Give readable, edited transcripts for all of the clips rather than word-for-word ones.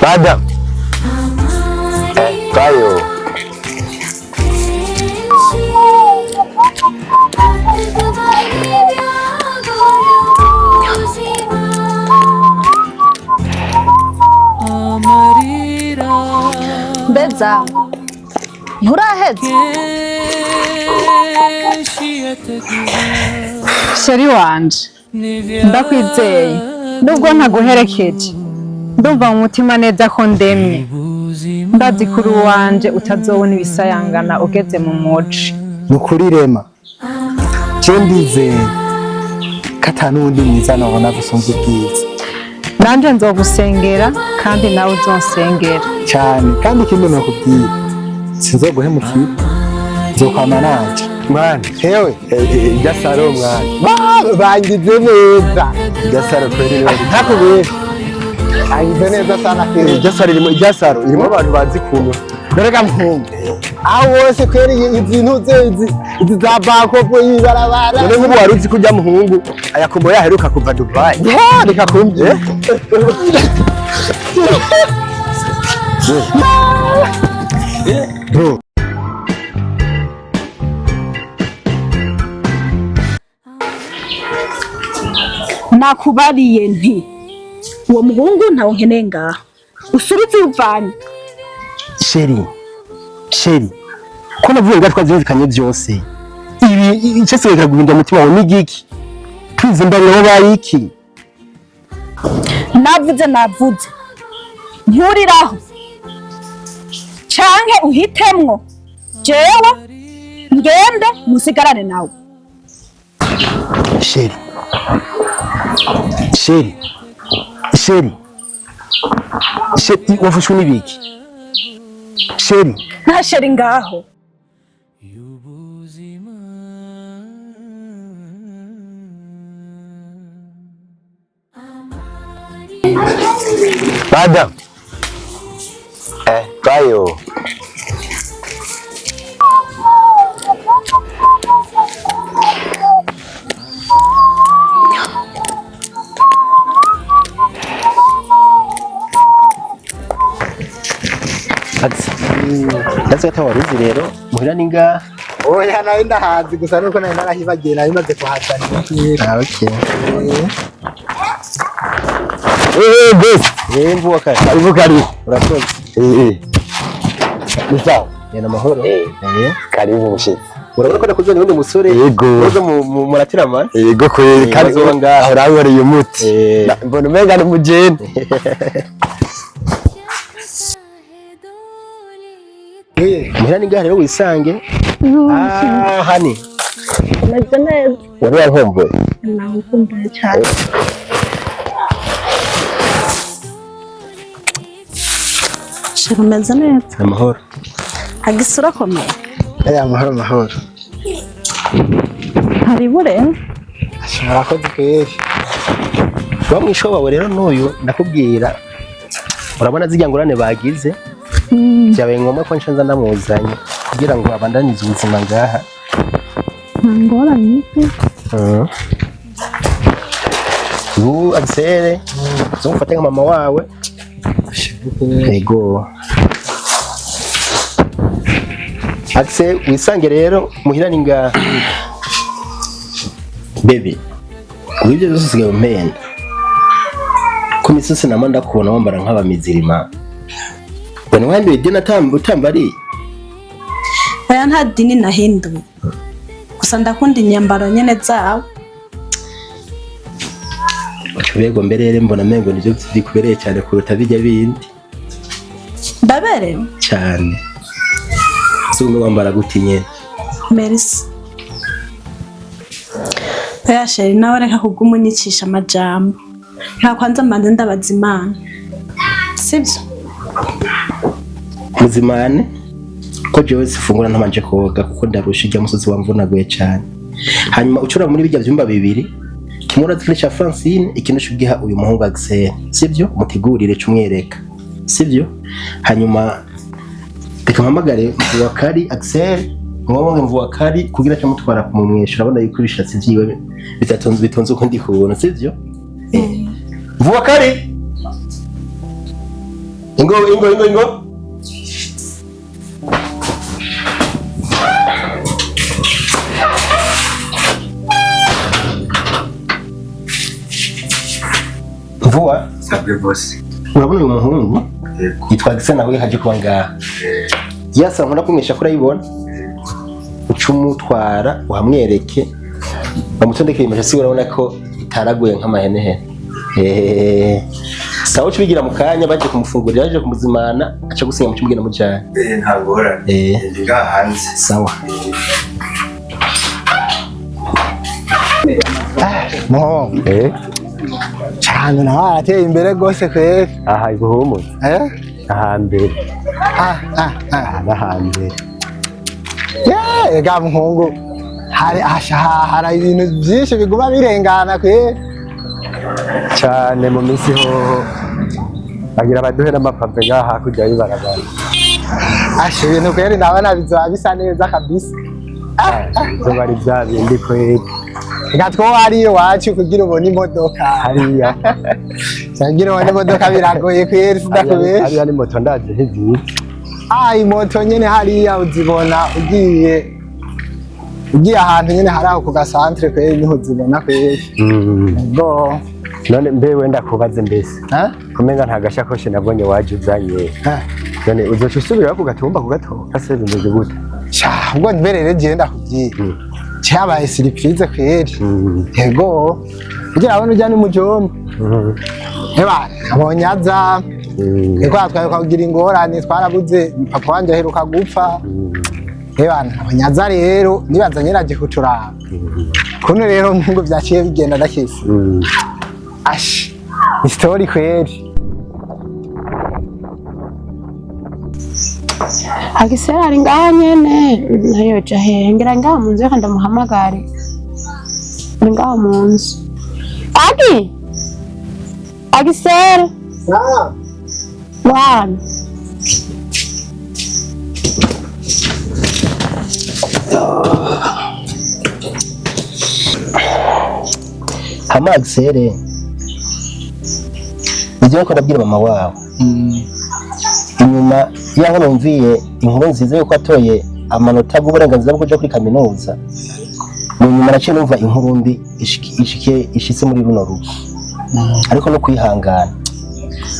Madam. Kayo. Mbeza. Nturaheze. Sheri wanje. Ndakwizeye. Nubwo ntaguherekeje. Ndumva mu mutima neza ko ndemye. Ndazi kuri wanje utazobona ibisayangana ugeze mu muci. Ukuri Rema. Je ndizeye katanu wundi mwiza nabona gusumba ubwiza. Nanje nzogusengera kandi nawe uzonsengera Cyane kandi ikindi nakubwiye sinzoguhemukira. Nzokwama nanje. Mwana, hewe igasaro mwana. Bangize neza. Igasaro kweli rero. Ntakubesha. Bangize neza sana kweli. Igasaro irimo abantu bazi kunywa. Bereka mpungu. Aho wose kweli ibintu izi za bakopo yibarabara. None nk'ubu wari uzi kujya muhungu ayakombo yaheruka kuva Dubai. Reka kumye. Bro. Nakubariye nti uwo muhungu ntawo nkeneye ngaha. Usubize uvanye. Sheri. Ko navuye ngatwa zizikanye byose. Ibi icese bikaguhinda umutima wawe n'igiki. Twizimbarira bayiki. Navuze. Nturiraho. Canke uhitemwo. Jewe ngende musigarane nawe. Sheri. Wafashwe n'ibiki? Sheri. Nta sheri ngaho. Madam. Kayo. Ndetse atawaruzi rero muhira ninga. Oya nawe ndahazi gusa nuko nari narahibagiye nari maze kuhasana. Okay. Boss. Mvuwa kare. Karibu. Urakoze. Nisawa. Yana mahoro. Karibu mushitsi. Urabona ko nakuze n'undi musore. Yego muratirama. Yego kweli kandi urangoreye umuti. Mbona umenga n'umugeni. Muhira ninga rero wisange. Hani. Neza neza. Wari wankomboye. Nagukumbuye cyane. Shira meza neza. Amahoro. Agisura komeye. Amahoro. Hari bure. Ashobora ko dukeye. Bamwisho wawe rero n'uyu ndakubwira. Urabona zijya ngurane bagize. Byabaye ngombwa ko nshanza ndamuzanye kugira ngo abandanize ubuzima ngaha. Ngorane iki? Agisere. Zumufate nka mama wawe. Yego. Akse wisange rero muhira ninga. Baby. Ubivyo byose usigaye umpenda. Ku misozi namanda kubona wambara nk'abamizirima. Bone wandi idina utambari. Aya nta dini nahinduye. Gusa ndakunda inyambaro nyene zawo. Ubego mberere mbona mengo nivyo bikubereye cyane kuruta bijya bindi. Ndabere cyane. Sume wambara gutinye. Merci. Aya sheri nawe reka kugumunyikisha amajambo. Nta kwanza mbanze ndabaza Imana. Sibyo? Muzimane ko jewe sifungura ntamanje koga kuko ndarusha ijya musozi wamvunaguye cyane. Hanyuma ucura muri bijya byumba bibiri. Kimura zikisha Francine ikintu cyugiha uyu muhungu Axel. Sibyo? Mutegurire cumwereka. Sibyo? Hanyuma bikamamagare mvuwa kari Axel ngombwa mvuwa kari kugira cyo mutwara kumumwesha urabona yuko bishatse byiwe bitonze uko ndi kubona. Sibyo? Mvuwa kari Ingo. Mvua sabwe boss. urabona uyu muhungu yitwa Gisa nawe haje kuba ngaha. Yasa nkunda kumwisha kuri ayibona. Ucumutwara uhamwereke bamutondekeye imashasi urabona ko itaraguye nk'amahenehene. Sawa bigira mu kanya baje kumufungurira yaje kumuzimana aca gusinya mu cyumugena mu cyane. Ntagora. Ndiga hanze. Sawa. Mo. Cyane nawe ateye imbere gose kweri. Aha ibuhumuze. Ahambere. Ahambere. Ega muhungu. Hari ibintu byinshi biguma birengana kweri. Cyane mu minsi ho bagira baduhe n'amapave ngaha kujya bibaragara. Ibintu kweri ndabona bizoba bisa neza kabisa. Zo bari bya bindi kweri. Ega twari wacu kugira ubone imodoka. Hariya. Sangira ubone imodoka biragoye kweri sidakubesha. Hariya ni moto ndaje ntizi. Moto nyene hariya uzibona ugiye ahantu nyene hari aho ku gasantre kweri niho uzibona kweri. Go. None mbe wenda kubaze mbese. Kumenga nta gashakoshi nabonye waje uzanye. None uzoca usubira ku gatumba ku gato kase bimeze gute? Ubwo nberere je ndakubwira. Cyabaye surprise kweri. Yego. Kugira abone ujya ni mujomba. Eba abonye aza. Ego atwaye kugira ingorane twarabuze papa wanje aheruka gupfa. Eba abanyaza rero nibaza nyiraje kuturaba. Kuno rero ngo byaciye bigenda ndakisi. Story kweri. Agisera ari ngaha nyene nayo jahe ngira ngaha munzu reka ndamuhamagare ari ngaha munzu Agisera wana Agisere ngiye ko ndabwira mama wawe inyuma yaho numviye inkuru nziza yuko atoye amanota y'uburenganzira bwo kuja kuri kaminuza nyuma naciye numva inkuru mbi ishitse muri runo rugo ariko no kwihangana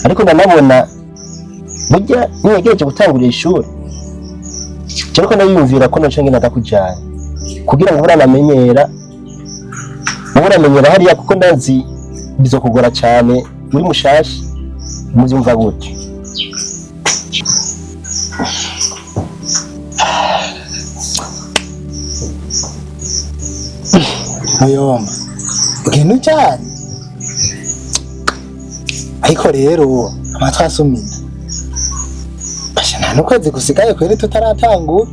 ariko ndanabona burya niyegereje gutangurira ishuri cyane ko nayumvira ko nace ngenda ndakujyana kugira ngo uranamenyera hariya kuko ndazi bizokugora cyane uri mushashi muzumva gute. Ayoma ikintu cyane ariko rero amatwasumira nta n'ukwezi gusigaye kweri tutaratangura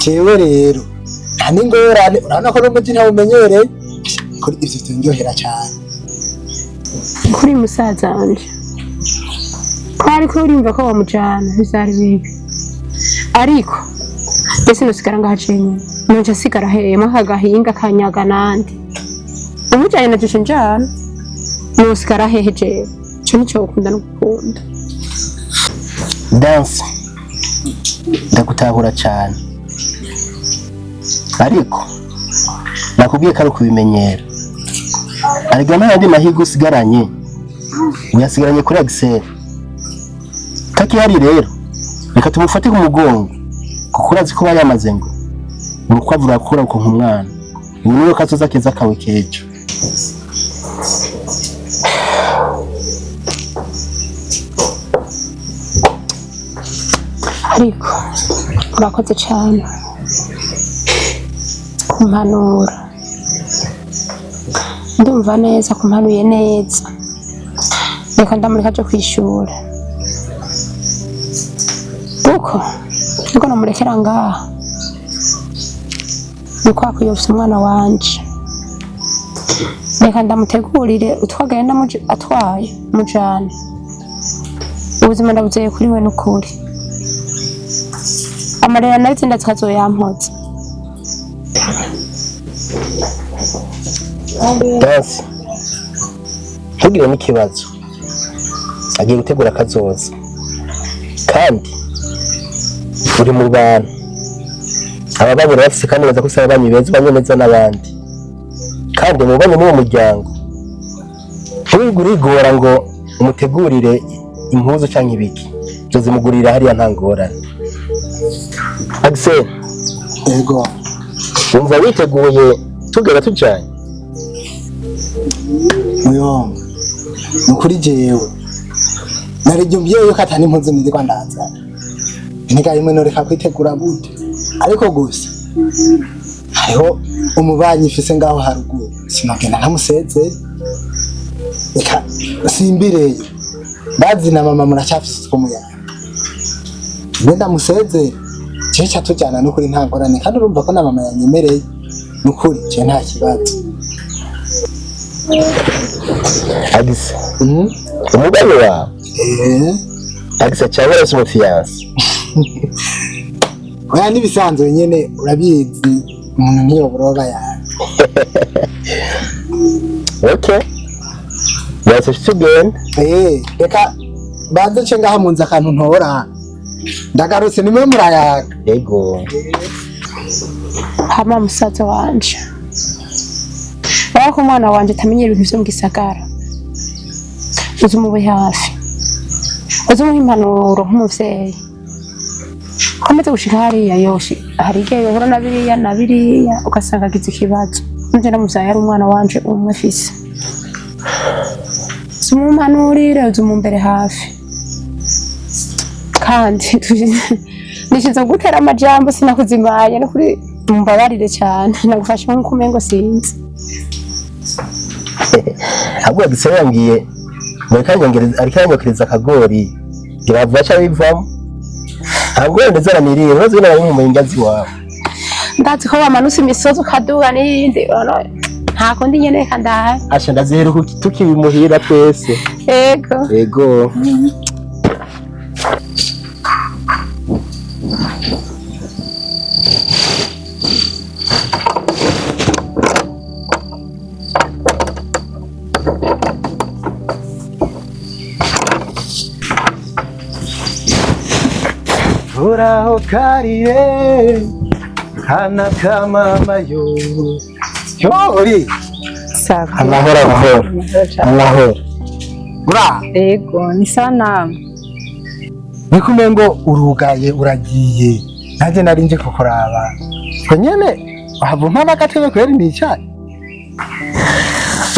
jewe rero nta n'ingorane urabona ko n'umuji ntawumenyereye kuri ivyo vyonyohera cyane kuri musaza wanje twari ko urimva ko bamujana bizari bibi ariko ese nosigara ngahacenye nonje asigara hema kagahinga kanyaga nandi umujanye na jisho njana nosigara hehe jewe ico nico ukunda no gukunda dance ndagutahura cyane ariko nakubwiye ko ari ukubimenyera ariko n'ayandi mahirwe usigaranye uyasigaranye kuri Excel kakihari rero reka tumufate ku mugongo kuko urazi ko yamaze ngo urukwavu rurakura uko nk'umwana ubu niwe kazoza keza kawe kejo ariko urakoze cyane kumpanura ndumva neza kumpanuye neza reka ndamureka aje kwishura kuko namurekera ngaha nuko akuyofisa umwana wanje reka ndamutegurire utwagenda atwaye mujane ubuzima ndabuzeye kuri we n'ukuri amarera naritsinda zikazoyampoza Dance ntugire n'ikibazo agiye gutegura akazoza kandi uri mu bantu ababanye bafise kandi baza kusaba abanyi beza bamwe neza n'abandi kandi mubanye mu muryango urigora ngo umutegurire impuzu canke ibiki zozimugurira hariya ntangorane. Axel Ego. wumva witeguye tugera tujanye? Muyomba. Nukuri jewe. Narijumbiye yuko atani impuzu ndirwa ndaza. Nika imwe noreka kwitegura gute. Ariko gusa hariho umubanyi ifise ngaho haruguru. Sinogenda ntamuseze. Eka simbireye. Bazi na mama muracafise umuyaga. Nenda museze. Cyecha tujyana nukuri ntangorane kandi urumva ko na mama yanyemereye. Nukuri je nta kibazo. Agisa. Umugabo wawe? Agisa cyangwa se umufiyanse? Oya nibisanzwe nyene urabizi umuntu ntiyoboroga yawe. Okay. Yase tugenda. Reka banze nce ngaha munzi akantu ntora. Ndagarutse nimwe murayaga. Yego. Hama musaza wanje. Wako umwana wanje atamenye ibintu vyo mu gisagara. Uzumube hafi. Uzumuha impanuro nk'umuvyeyi. Komeze gushika hariya yoshi. Hari igihe yohora na biriya ugasanga agize ikibazo. Nje namuvyaye ari umwana wanje umwe afise. Uzumumpanurire uzumumbere hafi. Kandi nishize gutera amajambo sinakuzimanya no kuri mumbabarire cyane nagufasha nko kumengo sinzi. Ahubwo Agisa yambwiye ariko yanyokereza akagori girava cha bivamo ahubwo ndetse aramiriye ubaze n'abari mu ingazi wawe Ndazi ko bamanutse imisozi ukaduga n'iyindi nta kundi nyene kandaye asha ndaziheruka tukibimuhira twese. Yego. Uraho kariye kana kamama yo Uri Sawa. amahoro. ura Ego, ni sana. nikume ngo urugaye uragiye. Naje nari nje kukuraba. Ko nyene ahavuma n'agatebe kweri ndicaye.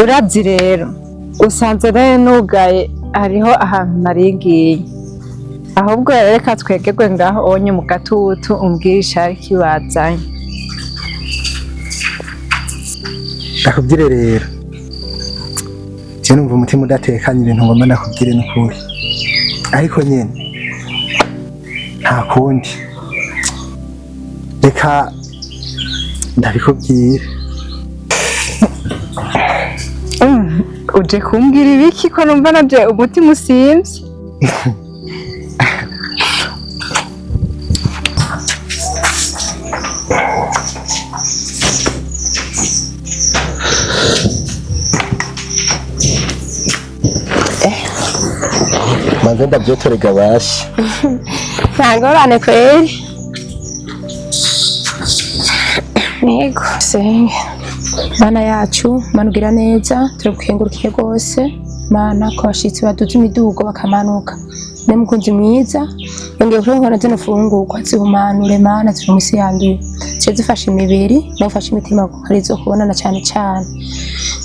Uravye rero, usanze rero nugaye hariho ahantu narigiye. Ahubwo reka twegerwe ngaho onye mu gatutu umbwirisha ari kibazanye. Ndakubwire rero. Je numva umutima udatekanye ibintu ngomba ndakubwire n'ukuri. Ariko nyene nta kundi. Reka ndabikubwira. Uje kumbwira ibiki ko numva naje umutima usimvye? Manze ndavyotorega bashi. ntangorane kweri. Yego senge Mana yacu manugira neza turagukengurukiye rwose Mana ko bashitsi baduze imidugo bakamanuka ne mukunzi mwiza yongeye kurongora zino fungurwa zihumanure Mana turi musi yanduye zifasha imibiri no gufasha imitima arizo kubonana cyane cyane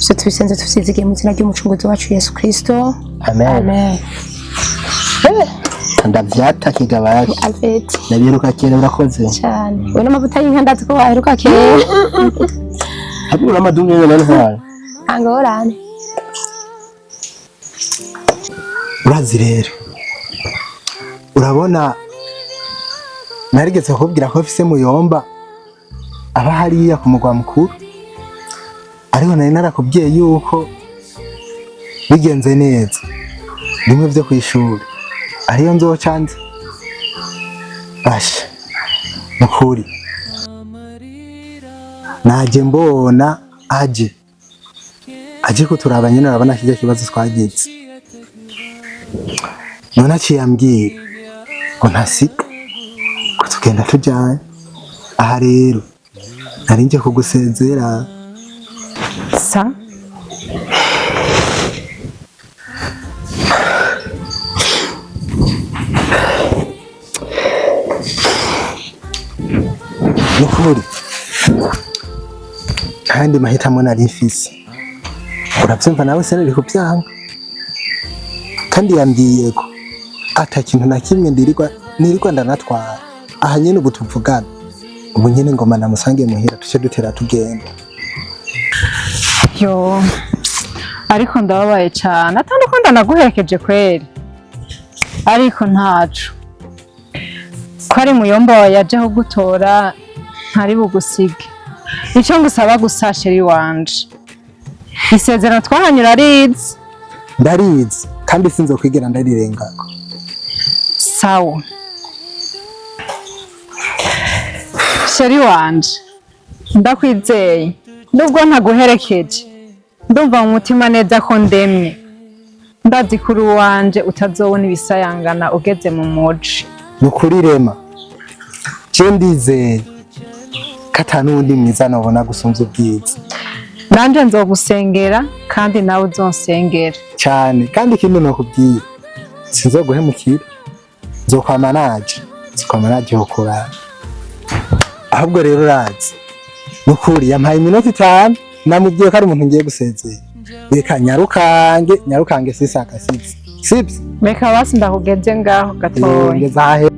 so tubisenze tusizigiye mu izina ry'umucunguzi wacu Yesu Kristo. Amen. Ndavyatakiga bashi. Alfred Nabiruka kera urakoze. cyane we n'amavuta y'inka ndazi ko waheruka kera. Habura amadungu y'ene ntwara. Angorane. Urazi rero. Urabona narigeze kubwira ko afise muyomba aba hariya ku mugwa mukuru. Ariko nari narakubwiye yuko bigenze neza. Bimwe byo kwishura. Ariyo nzocanze. Basha. Ukuri. Naje mbona aje kuturaba nyine urabona kijya kibazo twagize. none aciye ambwira ngo ntasiga ko tugenda tujyanye. Aha rero nari nje kugusezera. sa Ukuri kandi mahitamo nari mfise, uravyumva nawe se nari kuvyanga. Kandi yambwiye ko ata kintu na kimwe nirirwa ndanatwara. Aha nyene ubu tuvugana, ubu nyene ngoma namusange muhira tuce dutera tugenda. yo ariko ndababaye cyane, atandi ko ndanaguherekeje kweri, ariko ntaco ko ari muyomba wawe yaje kugutora ntari bugusige. Icyo ngusaba gusa sheri wanje, isezerano twahanyura arizi. Ndarizi kandi sinzokwigera ndarirengako. Sawa sheri wanje, ndakwizeye nubwo ntaguherekeje, ndumva mu mutima neza ko ndemye. Ndazi kuri wanje utazobona ibisayangana ugeze mu muji. Nukuri Rema, je ndizeye kata n'undi mwiza nobona gusumvya ubwiza. Nanje nzogusengera kandi nawe uzonsengera Cyane kandi ikindi nakubwiye sinzoguhemukira, nzokwama naje hokora. Ahubwo rero urazi Nukuri yampaye iminota 5 namubwiye ko ari umuntu ngiye gusezera. Reka nyarukange sisaka sibyo. reka basi ndakugeze ngaho gatoya. Ngeza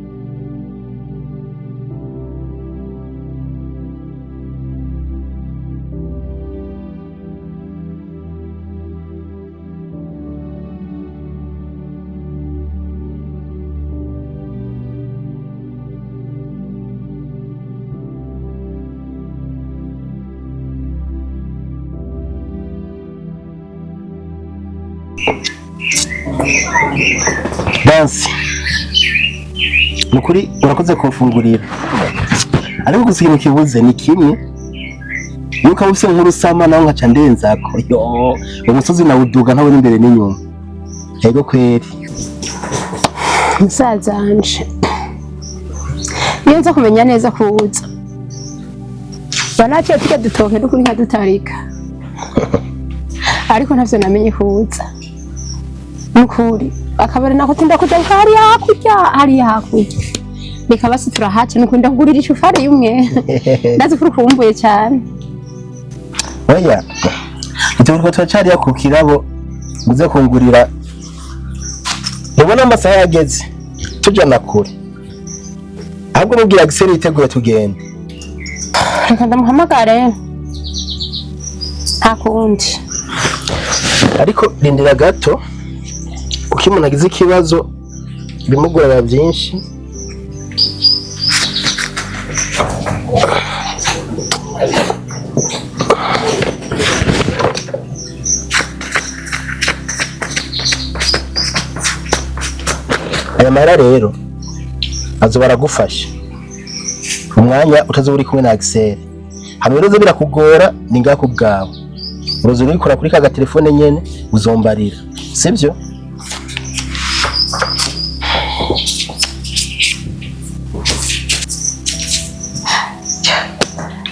Dansi Nukuri urakoze kumfungurira, ariko gusiga mu kibuze ni kimwe yuko ufise nkuru sama nawe nkaca ndenzako. Yo umusozi nawuduga ntawe n'imbere n'inyuma. Yego kweri musaza wanje, iyo nza kumenya neza kuwuza banaciye tujya dutoke n'ukuri nka dutarika, ariko ntavyo namenye kuwuza. Nukuri akabari nako tinda kuja hariya hakurya nikabasi turahaca nuko ndakugurira ishufari yumwe ndazi kuri kumbuye cyane. oya ituruko twacariya ku kirabo uze kungurira. Mubona amasaha yageze tujana kure, ahubwo mubwira giseri yiteguye tugende. Reka ndamuhamagare nta kundi. Ariko rindira gato, uko umuntu agize ikibazo bimugorana byinshi. Aya mahera rero azoba aragufasha umwanya utazoba uri kumwe na Axel. Hano rero birakugora ni ngako bwawe, uruzo urikora kuri ka telefone nyene uzombarira, sibyo?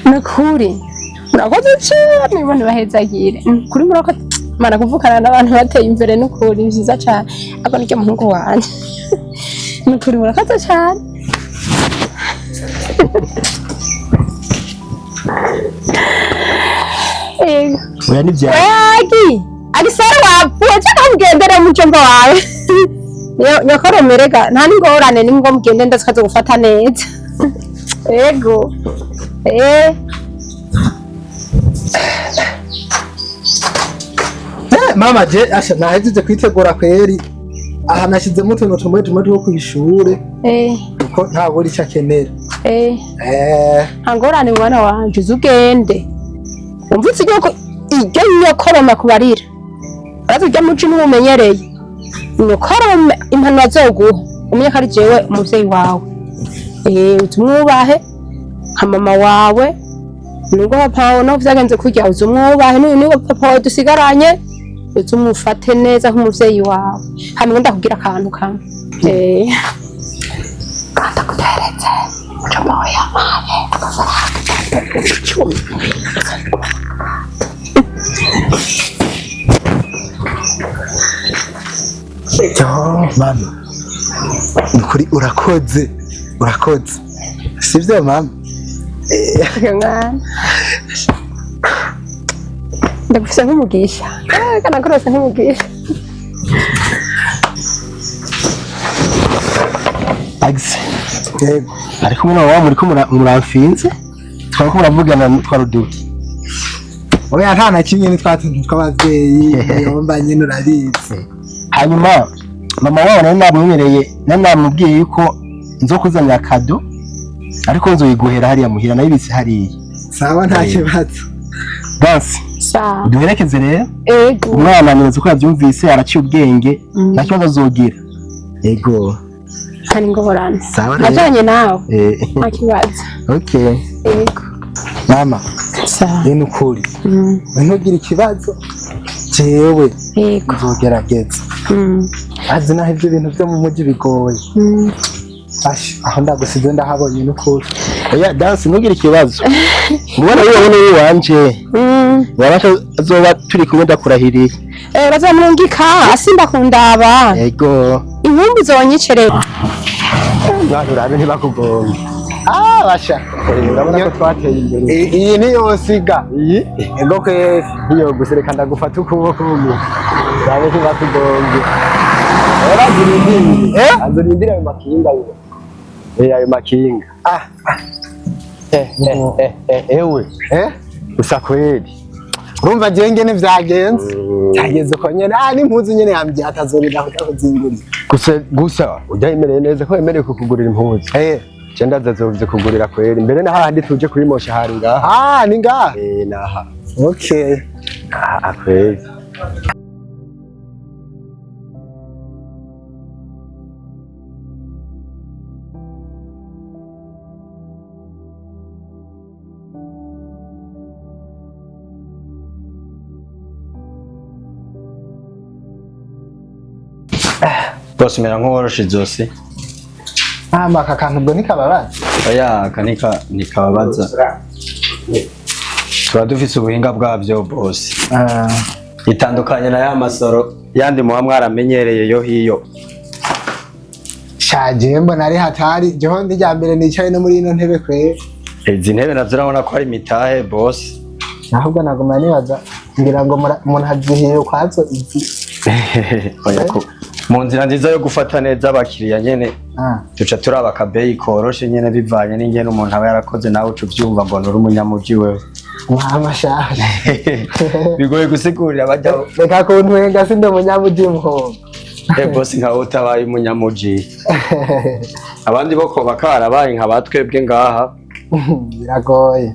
Nukuri murakoze cyane, ibone bahezagire kuri murakoze mana kuvukana n'abantu bateye imbere. Nukuri byiza cyane, ako niryo muhungu wanje. Nukuri murakoze cyane. Oya ni bya agisara wapfuye cyangwa mugendere mu cyumba wawe. Nyakore merega nta n'ingorane ni ngo mugende ndakaza gufata neza. Ego mama je asha nahejeje kwitegura kweri. Aha nashyizemo utuntu tumwe two kwishure kuko ntabwo uri cyakenera. Angorane mwana wanje uzugende umvitse iryo nyokoroma kubarira arazi ujya muci n'umumenyereye nyokoroma impanuro azoguha umenye ko ari jewe umuvyeyi wawe. Utumwubahe nka mama wawe nubwo papa wawe naho vyagenze kurya uzumwubahe. N'uyu niwe papa wawe dusigaranye uze umufate neza nk'umuvyeyi wawe hama ndakubwira akantu kamwe kanda kuteretse mucoma w'amaye mama Ukuri urakoze sivyo mama ndagufise nk'umugisha kana kurose nk'umugisha Agise yego ariko mwana wawe muriko muramfinze twariko muravugana twaruduki oya nta na kimwe nitwatuntu tw'abavyeyi yomba nyene urabizi hanyuma mama wawe nari namwemereye nari namubwiye yuko nzokuzanira kado ariko nzoyiguhera hariya muhira nayibitse hariya sawa nta kibazo basi sawa duherekeze rero ego umwana neza ko yavyumvise araciye ubwenge nta kibazo azogira yego hari ingorane sawa najanye nawe nta kibazo okay ego mama sawa rero Ukuri ntugira ikibazo jewe ego nzogerageza azi naho ivyo bintu vyo mu muji bigoye aho ndagusize ndahabonye Ukuri oya dance ntugire ikibazo mbona wewe wanje wabasha azoba turi kumwe ndakurahiriye bazamurungika asimba kundaba yego inkumbi zonyicerera bantu rabe ntibakugomba basha urabona ko twateye imbere iyi niyosiga iyi ego kwezi iyo gusereka ndagufata ukuboko umwe rabe ntibakugomba azurindira ayo makinga ayo makinga ewe gusa kweli urumva jewe ngene vyagenze cyageze ko nyene n'impuzu nyene yambye atazorira kuzingurira gusa ujyayemereye neza ko yemereye kukugurira impuzu cenda zazovye kugurira kweli mbere na hahandi tuje kurimosha hari ngaha ni ngaha naha okay kweli bose mera nk'uworoshe zose aka kantu ubwo nikababaza oya aka nikababaza tuba dufise ubuhinga bwavyo bose itandukanye na ya masoro yandi muba mwaramenyereye yo hiyo shaje mbona ari hatari jeho ndi rya mbere nicaye no muri ino ntebe kweli izi ntebe navyo urabona ko ari mitahe bose ahubwo naguma nibaza ngira ngo umuntu azihiye ukwazo izi oya ko mu nzira nziza yo gufata neza abakiriya nyene tuca turaba akabeyi koroshe nyene bivanye n'ingene umuntu aba yarakoze nawe uca uvyumva mbona uri umunyamuji wewe amashaje bigoye gusigurira abajya reka kuntwenga sinde umunyamuji mho bose nkawe utabaye umunyamuji abandi bo ko bakarabaye nka batwebwe ngaha biragoye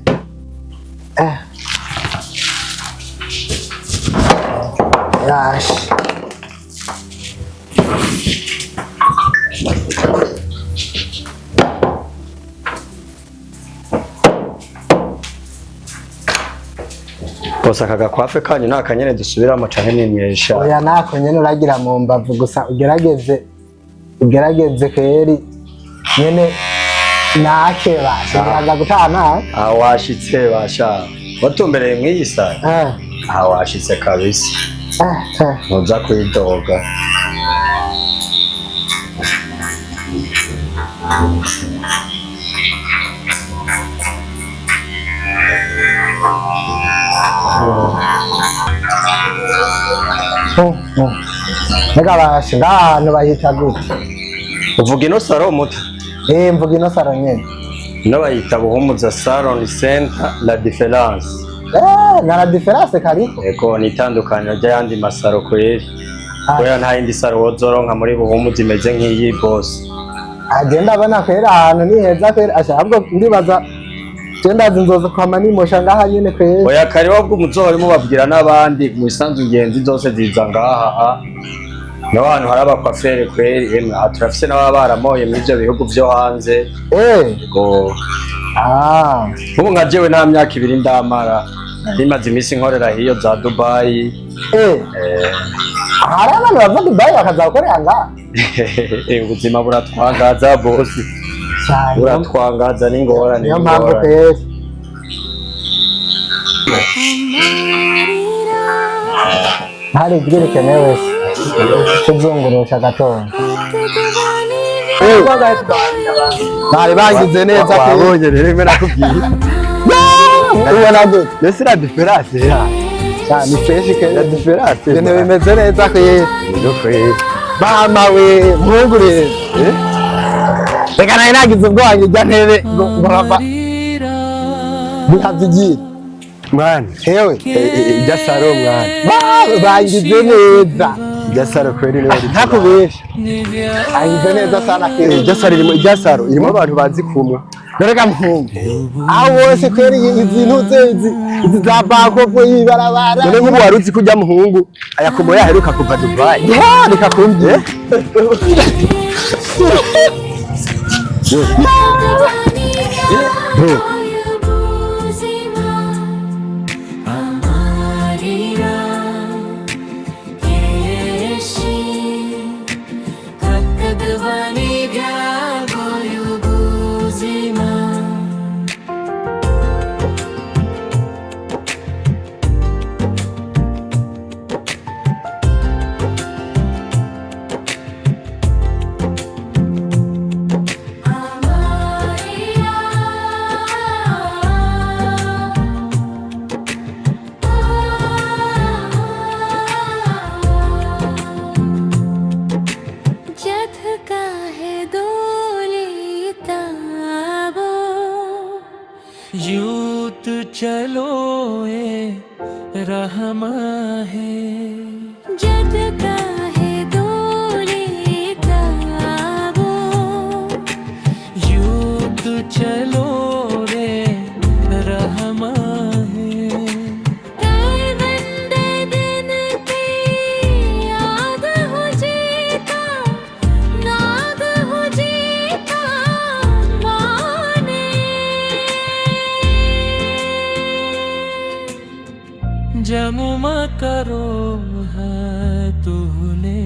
yash bose aka gakwafe kanyu nta kanyene dusubiramo canke nimwesha oya nako nyene uragira mu mbavu gusa ugerageze kweri nyene nake bashobora gutana washitse basha watumbereye mw'iyi sare washitse kabisa ntuza kwidoga Mbega bashinga ahantu bahita gute uvuga ino saro muta mvuga ino saro nyene ino bayita buhumuza salon center la difference na la difference kariko eko ni itandukaniro ry'ayandi masaro kweri kubera nta yindi saro wozoronka muri buhumuza imeze nk'iyi bose agenda abona kwera ahantu ni heza kwera ashabwo ndibaza ndazi nzoza kwama nimosha ngaha nyene kwera oya kare wabwo muzohora mubabwira n'abandi mu isanzu ngenzi zose ziza ngaha n'abantu hari abakwafere kweri emwe turafise n'ababa baramoye muri ivyo bihugu vyo hanze ego ubu nka jewe nta myaka ibiri ndamara Bimaze imisi nkorera hiyo za Dubai. Hari abantu bava Dubai bakazakorera ngaha. Ubuzima buratwangaza bosi. Buratwangaza n'ingorane. Niyo mpamvu kweri. Hari ibyerekenewe kuzungurusha gatondo. Bari bagize neza ko wabonye rero mwe nakubwiye. ubona gute? Mbese la difference ya. Ni fresh ke La difference. ibintu bimeze neza kweri. Mama we mpungure. Reka nawe nagize ubwanjye ujya ntebe ngo rava. Bikavyigira. Mwana, Hewe. ibyasaro mwana. Bagize neza. Ibyasaro kweri rero. Ntakubesha. Bagize neza sana kweri. Ibyasaro irimo abantu bazi kumwe. Dorega mpungu. Aho wose kweri izi ntuze izi za banko yibarabara. None nk'ubu wari uzi ko ujya muhungu ayakomoye aheruka kuva Dubai. Reka kumbye. यूत चलो ए रहमा है जद का है दूरी काबो यूत चलो रे रहमा है कई बंदे दिन की याद हो जीता नाद हो जीता माने जमुमा करो है तूने